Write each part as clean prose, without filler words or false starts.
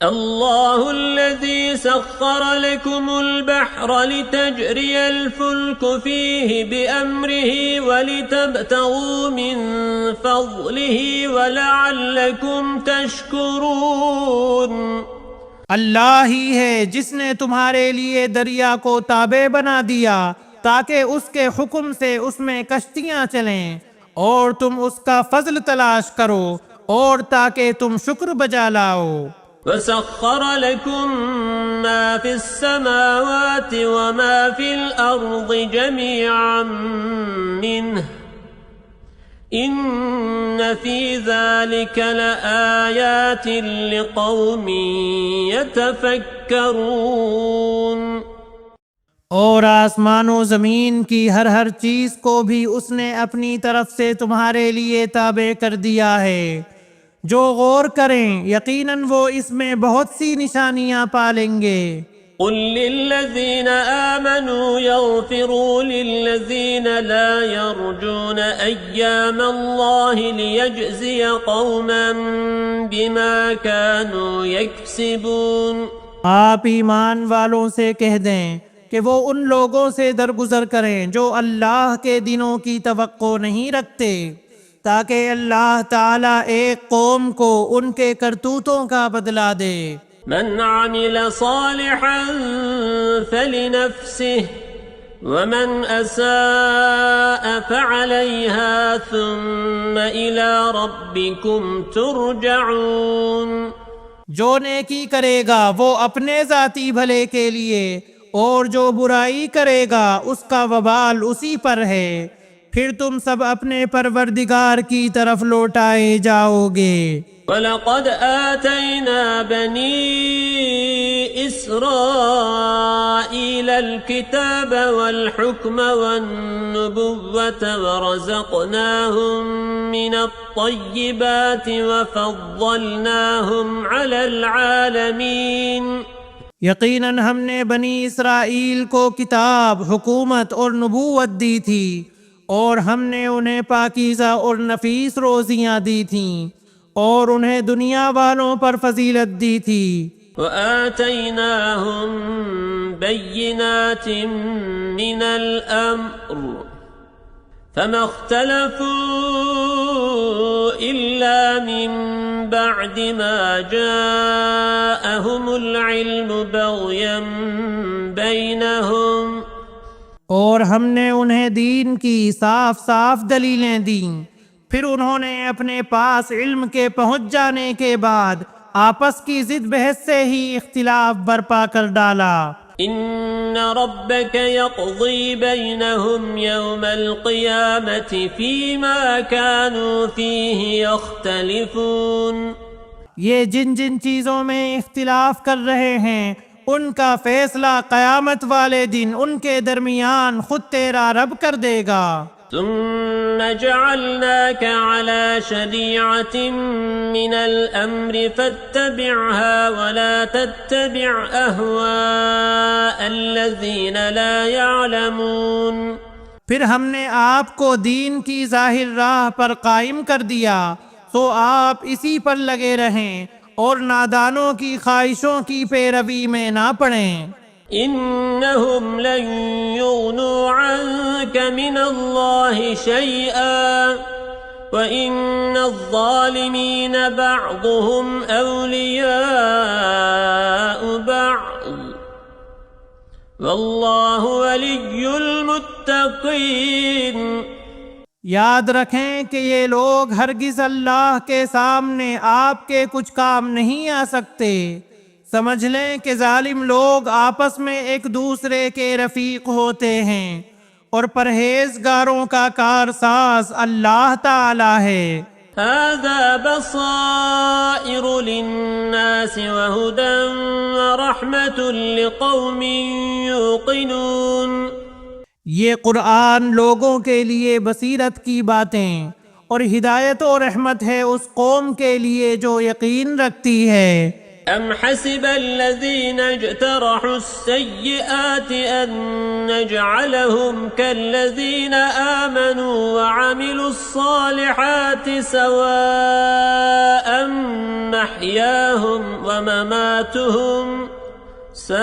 الله الذي سخر لكم البحر لتجري الفلك فيه بأمره ولتبتغوا من فضله ولعلكم تشكرون۔ اللہ ہی ہے جس نے تمہارے لیے دریا کو تابع بنا دیا تاکہ اس کے حکم سے اس میں کشتیاں چلیں، اور تم اس کا فضل تلاش کرو اور تاکہ تم شکر بجا لاؤ۔ وسخر لكم ما في السماوات وما في الأرض جميعا منه إن في ذلك لآيات لقوم يتفكرون۔ اور آسمان و زمین کی ہر چیز کو بھی اس نے اپنی طرف سے تمہارے لیے تابع کر دیا ہے، جو غور کریں یقیناً وہ اس میں بہت سی نشانیاں پالیں گے۔ قل للذين آمنوا يغفروا للذين لا يرجون أيام الله ليجزي قوما بما كانوا يكسبون۔ آپ ایمان والوں سے کہہ دیں کہ وہ ان لوگوں سے درگزر کریں جو اللہ کے دنوں کی توقع نہیں رکھتے، تاکہ اللہ تعالیٰ ایک قوم کو ان کے کرتوتوں کا بدلہ دے۔ من عمل صالحا فلنفسه ومن أساء فعليها ثم إلى ربكم ترجعون۔ جو نیکی کرے گا وہ اپنے ذاتی بھلے کے لیے، اور جو برائی کرے گا اس کا وبال اسی پر ہے، پھر تم سب اپنے پروردگار کی طرف لوٹائے جاؤ گے۔ وَلَقَدْ آتَيْنَا بَنِي إِسْرَائِيلَ الْكِتَابَ وَالْحُكْمَ وَالنُّبُوَّةَ وَرَزَقْنَاهُم مِّنَ الطَّيِّبَاتِ وَفَضَّلْنَاهُمْ عَلَى الْعَالَمِينَ۔ یقیناً ہم نے بنی اسرائیل کو کتاب، حکومت اور نبوت دی تھی، اور ہم نے انہیں پاکیزہ اور نفیس روزیاں دی تھیں، اور انہیں دنیا والوں پر فضیلت دی تھی۔ وَآتَيْنَاهُمْ بَيِّنَاتٍ مِّنَ الْأَمْرِ فَمَا اخْتَلَفُوا إِلَّا مِن بَعْدِ مَا جَاءَهُمُ الْعِلْمُ بَغْيًا بَيْنَهُمْ۔ اور ہم نے انہیں دین کی صاف دلیلیں دیں، پھر انہوں نے اپنے پاس علم کے پہنچ جانے کے بعد آپس کی ضد بحث سے ہی اختلاف برپا کر ڈالا۔ ان ربك يقضي بينهم يوم القيامة فيما كانوا فيه يختلفون۔ یہ جن چیزوں میں اختلاف کر رہے ہیں ان کا فیصلہ قیامت والے دن ان کے درمیان خود تیرا رب کر دے گا۔ ثم جعلناك على شريعة من الأمر فاتبعها ولا تتبع أهواء الذين لا يعلمون۔ پھر ہم نے آپ کو دین کی ظاہر راہ پر قائم کر دیا، تو آپ اسی پر لگے رہیں اور نادانوں کی خواہشوں کی پیروی میں نہ پڑیں۔ إنهم لن يغنوا عنك من الله شيئا وإن الظالمين بعضهم أولياء بعض والله ولي المتقين۔ یاد رکھیں کہ یہ لوگ ہرگز اللہ کے سامنے آپ کے کچھ کام نہیں آ سکتے۔ سمجھ لیں کہ ظالم لوگ آپس میں ایک دوسرے کے رفیق ہوتے ہیں، اور پرہیزگاروں کا کارساز اللہ تعالی ہے۔ هذا بصائر للناس وهدى ورحمة لقوم يوقنون۔ یہ قرآن لوگوں کے لیے بصیرت کی باتیں اور ہدایت و رحمت ہے اس قوم کے لیے جو یقین رکھتی ہے۔ أم حسب الذين اجترحوا السيئات أن نجعلهم كالذين آمنوا وعملوا الصالحات سواء محياهم ومماتهم ساء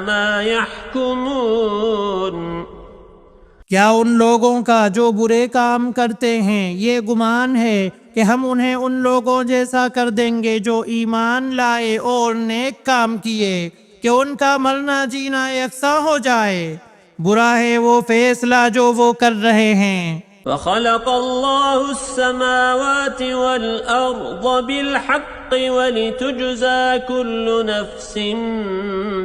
ما يحكمون۔ کیا ان لوگوں کا جو برے کام کرتے ہیں یہ گمان ہے کہ ہم انہیں ان لوگوں جیسا کر دیں گے جو ایمان لائے اور نیک کام کیے کہ ان کا مرنا جینا یکساں ہو جائے؟ برا ہے وہ فیصلہ جو وہ کر رہے ہیں۔ وَخَلَقَ اللَّهُ السَّمَاوَاتِ وَالْأَرْضَ بِالْحَقِّ وَلِتُجْزَى كُلُّ نَفْسٍ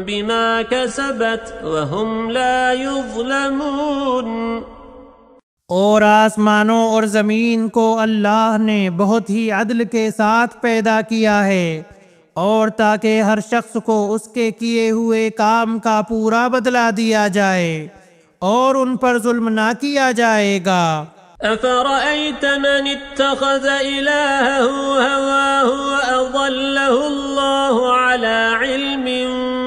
بِمَا كَسَبَتْ وَهُمْ لَا يُظْلَمُونَ۔ اور آسمانوں اور زمین کو اللہ نے بہت ہی عدل کے ساتھ پیدا کیا ہے، اور تاکہ ہر شخص کو اس کے کیے ہوئے کام کا پورا بدلہ دیا جائے اور ان پر ظلم نہ کیا جائے گا۔ أَفَرَأَيْتَ مَنِ اتَّخَذَ إِلَٰهَهُ هَوَاهُ وَأَضَلَّهُ اللَّهُ عَلَىٰ عِلْمٍ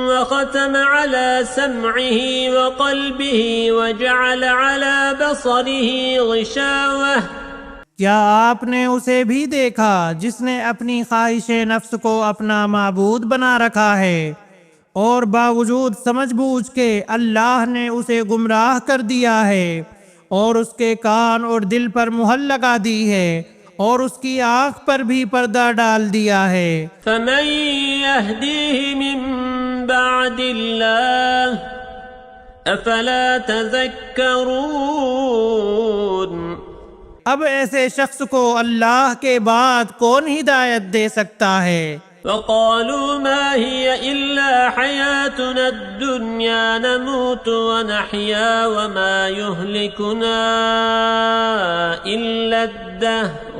وَخَتَمَ عَلَىٰ سَمْعِهِ وَقَلْبِهِ وَجَعَلَ عَلَىٰ بَصَرِهِ غِشَاوَةً۔ کیا آپ نے اسے بھی دیکھا جس نے اپنی خواہش نفس کو اپنا معبود بنا رکھا ہے، اور باوجود سمجھ بوجھ کے اللہ نے اسے گمراہ کر دیا ہے، اور اس کے کان اور دل پر مہر لگا دی ہے، اور اس کی آنکھ پر بھی پردہ ڈال دیا ہے۔ فَمَن يَهْدِيهِ مِن بَعْدِ اللَّهِ أَفَلَا تَذَكَّرُونَ۔ اب ایسے شخص کو اللہ کے بعد کون ہدایت دے سکتا ہے؟ وَقَالُوا مَا هِيَ إِلَّا حَيَاتُنَا الدُّنْيَا نَمُوتُ وَنَحْيَا وَمَا يُهْلِكُنَا إِلَّا الدَّهْرُ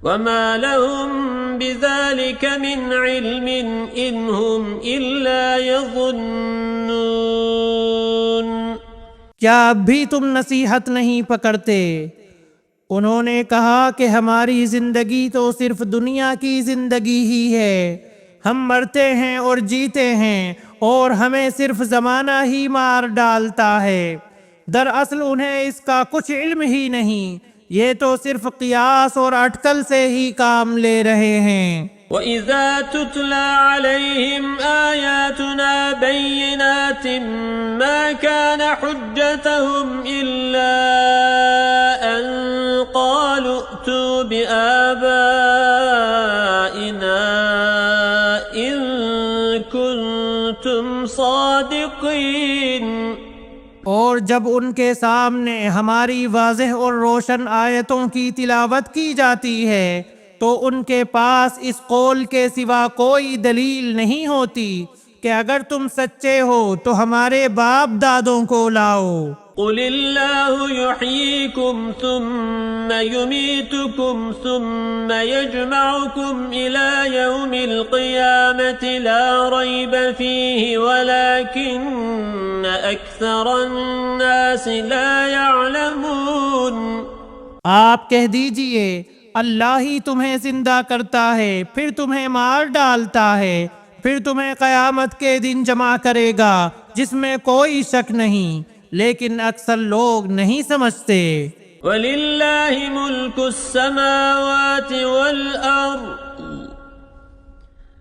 وَمَا لَهُم بِذَلِكَ مِنْ عِلْمٍ إِنْ هُمْ إِلَّا يَظُنُّونَ۔ کیا اب بھی تم نصیحت نہیں پکڑتے؟ انہوں نے کہا کہ ہماری زندگی تو صرف دنیا کی زندگی ہی ہے، ہم مرتے ہیں اور جیتے ہیں، اور ہمیں صرف زمانہ ہی مار ڈالتا ہے۔ دراصل انہیں اس کا کچھ علم ہی نہیں، یہ تو صرف قیاس اور اٹکل سے ہی کام لے رہے ہیں۔ وَإِذَا تُتْلَى عَلَيْهِمْ آيَاتُنَا بَيِّنَاتٍ مَا كَانَ حُجَّتَهُمْ إِلَّا أَن قَالُوا ائْتُوا بِآبَائِنَا إِن كُنتُمْ صَادِقِينَ۔ اور جب ان کے سامنے ہماری واضح اور روشن آیتوں کی تلاوت کی جاتی ہے تو ان کے پاس اس قول کے سوا کوئی دلیل نہیں ہوتی کہ اگر تم سچے ہو تو ہمارے باپ دادوں کو لاؤ۔ قُلِ اللَّهُ يُحْيِيكُمْ ثُمَّ يُمِيتُكُمْ ثُمَّ يَجْمَعُكُمْ إِلَى يَوْمِ الْقِيَامَةِ لَا رَيْبَ فِيهِ وَلَكِنَّ أَكْثَرَ النَّاسِ لَا يَعْلَمُونَ۔ آپ کہہ دیجئے اللہ ہی تمہیں زندہ کرتا ہے، پھر تمہیں مار ڈالتا ہے، پھر تمہیں قیامت کے دن جمع کرے گا جس میں کوئی شک نہیں، لیکن اکثر لوگ نہیں سمجھتے۔ وَلِلَّهِ مُلْكُ السَّمَاوَاتِ وَالْأَرْضِ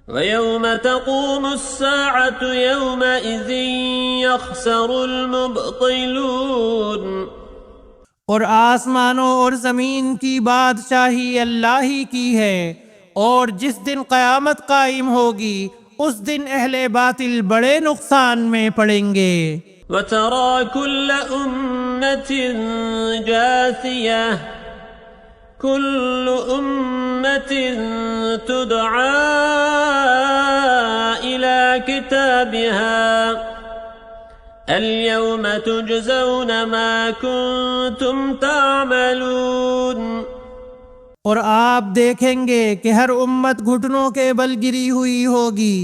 وَيَوْمَ تَقُومُ السَّاعَةُ يَوْمَئِذٍ يَخْسَرُ الْمُبْطِلُونَ۔ اور آسمانوں اور زمین کی بادشاہی اللہ ہی کی ہے، اور جس دن قیامت قائم ہوگی اس دن اہل باطل بڑے نقصان میں پڑیں گے۔ وَتَرَى كُلَّ أُمَّةٍ جَاثِيَةً كُلُّ أُمَّةٍ تُدْعَى إِلَى كِتَابِهَا الْيَوْمَ تُجْزَوْنَ مَا كُنتُمْ تَعْمَلُونَ۔ اور آپ دیکھیں گے کہ ہر امت گھٹنوں کے بل گری ہوئی ہوگی،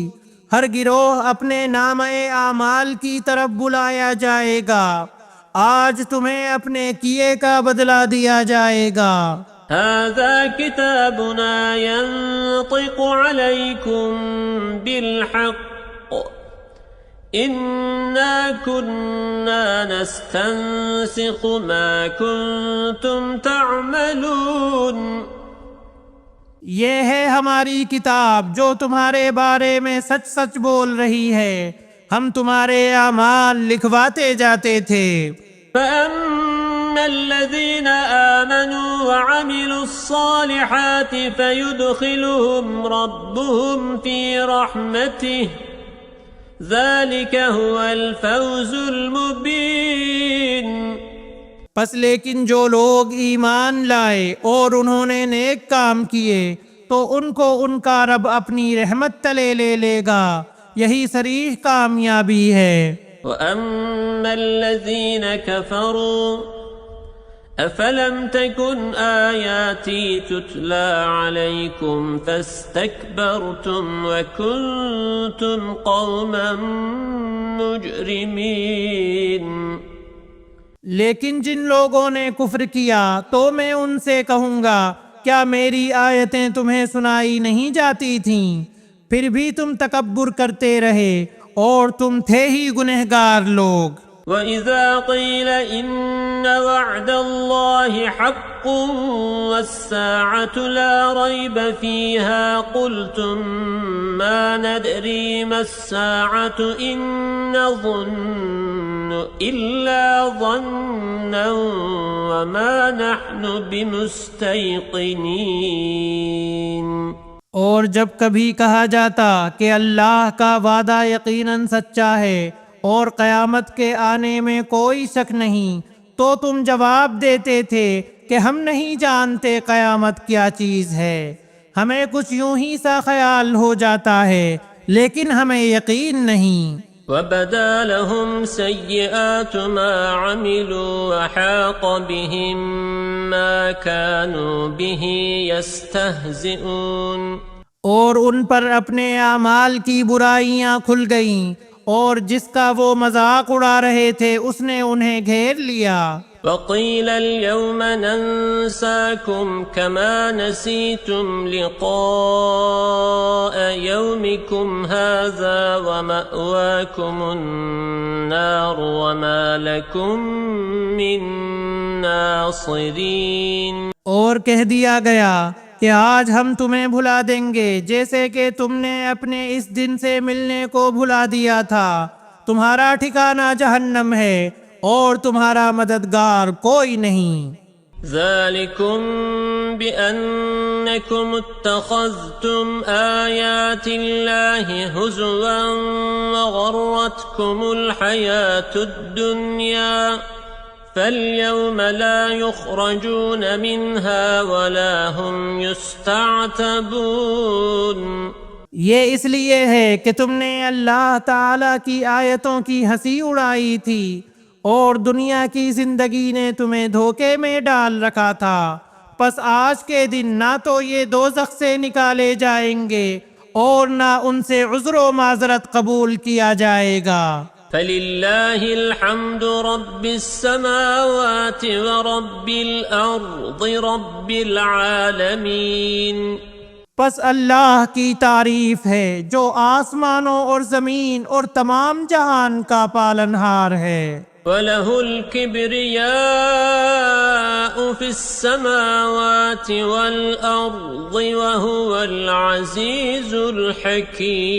ہر گروہ اپنے نامہ اعمال کی طرف بلایا جائے گا، آج تمہیں اپنے کیے کا بدلہ دیا جائے گا۔ هذا كتابنا ينطق عليكم بالحق إنا كنا نستنسخ ما كنتم تعملون. یہ ہے ہماری کتاب جو تمہارے بارے میں سچ سچ بول رہی ہے، ہم تمہارے اعمال لکھواتے جاتے تھے. فأما الذين آمنوا وعملوا الصالحات فيدخلهم ربهم في رحمته ذلك هو الفوز المبين. پس لیکن جو لوگ ایمان لائے اور انہوں نے نیک کام کیے تو ان کو ان کا رب اپنی رحمت تلے لے لے گا، یہی صریح کامیابی ہے. وَأَمَّا الَّذِينَ كَفَرُوا أَفَلَمْ تَكُنْ آيَاتِي تُتْلَى عَلَيْكُمْ فَاسْتَكْبَرْتُمْ وَكُنْتُمْ قَوْمًا مُجْرِمِينَ. لیکن جن لوگوں نے کفر کیا تو میں ان سے کہوں گا کیا میری آیتیں تمہیں سنائی نہیں جاتی تھیں؟ پھر بھی تم تکبر کرتے رہے اور تم تھے ہی گنہگار لوگ. وَإِذَا قِيلَ إِنَّ وَعْدَ اللَّهِ حَقٌّ وَالسَّاعَةُ لَا رَيْبَ فِيهَا قُلْتُمْ مَا نَدْرِي مَا السَّاعَةُ إِن نَّظُنُّ إِلَّا ظَنًّا وَمَا نَحْنُ بِمُسْتَيْقِنِينَ. اور جب کبھی کہا جاتا کہ اللہ کا وعدہ یقیناً سچا ہے اور قیامت کے آنے میں کوئی شک نہیں، تو تم جواب دیتے تھے کہ ہم نہیں جانتے قیامت کیا چیز ہے، ہمیں کچھ یوں ہی سا خیال ہو جاتا ہے لیکن ہمیں یقین نہیں. وَبَدَا لَهُمْ سَيِّئَاتُ مَا عَمِلُوا وَحَاقَ بِهِمْ مَا كَانُوا بِهِ يَسْتَهْزِئُونَ. اور ان پر اپنے اعمال کی برائیاں کھل گئیں اور جس کا وہ مذاق اڑا رہے تھے اس نے انہیں گھیر لیا. وَقِيلَ الْيَوْمَ نَنْسَاكُمْ كَمَا نَسِيتُمْ لِقَاءَ يَوْمِكُمْ هَذَا وَمَأْوَاكُمُ النَّارُ وَمَا لَكُمْ مِنْ نَاصِرِينَ. اور کہہ دیا گیا کہ آج ہم تمہیں بھلا دیں گے جیسے کہ تم نے اپنے اس دن سے ملنے کو بھلا دیا تھا، تمہارا ٹھکانہ جہنم ہے اور تمہارا مددگار کوئی نہیں. ذَلِكُمْ بِأَنَّكُمُ اتَّخَذْتُمْ آيَاتِ اللَّهِ هُزُوًا وَغَرَّتْكُمُ الْحَيَاةُ الدُّنْيَا فَالْيَوْمَ لَا يُخْرَجُونَ مِنْهَا وَلَا هُمْ يُسْتَعْتَبُونَ. یہ اس لیے ہے کہ تم نے اللہ تعالیٰ کی آیتوں کی ہنسی اڑائی تھی اور دنیا کی زندگی نے تمہیں دھوکے میں ڈال رکھا تھا، پس آج کے دن نہ تو یہ دوزخ سے نکالے جائیں گے اور نہ ان سے عذر و معذرت قبول کیا جائے گا. فَلِلَّهِ الْحَمْدُ رَبِّ السَّمَاوَاتِ وَرَبِّ الْأَرْضِ رَبِّ الْعَالَمِينَ. پس اللہ کی تعریف ہے جو آسمانوں اور زمین اور تمام جہان کا پالنہار ہے. وَلَهُ الْكِبْرِيَاءُ فِي السَّمَاوَاتِ وَالْأَرْضِ وَهُوَ الْعَزِيزُ الْحَكِيمُ.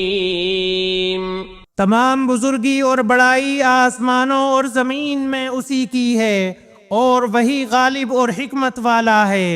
تمام بزرگی اور بڑائی آسمانوں اور زمین میں اسی کی ہے اور وہی غالب اور حکمت والا ہے.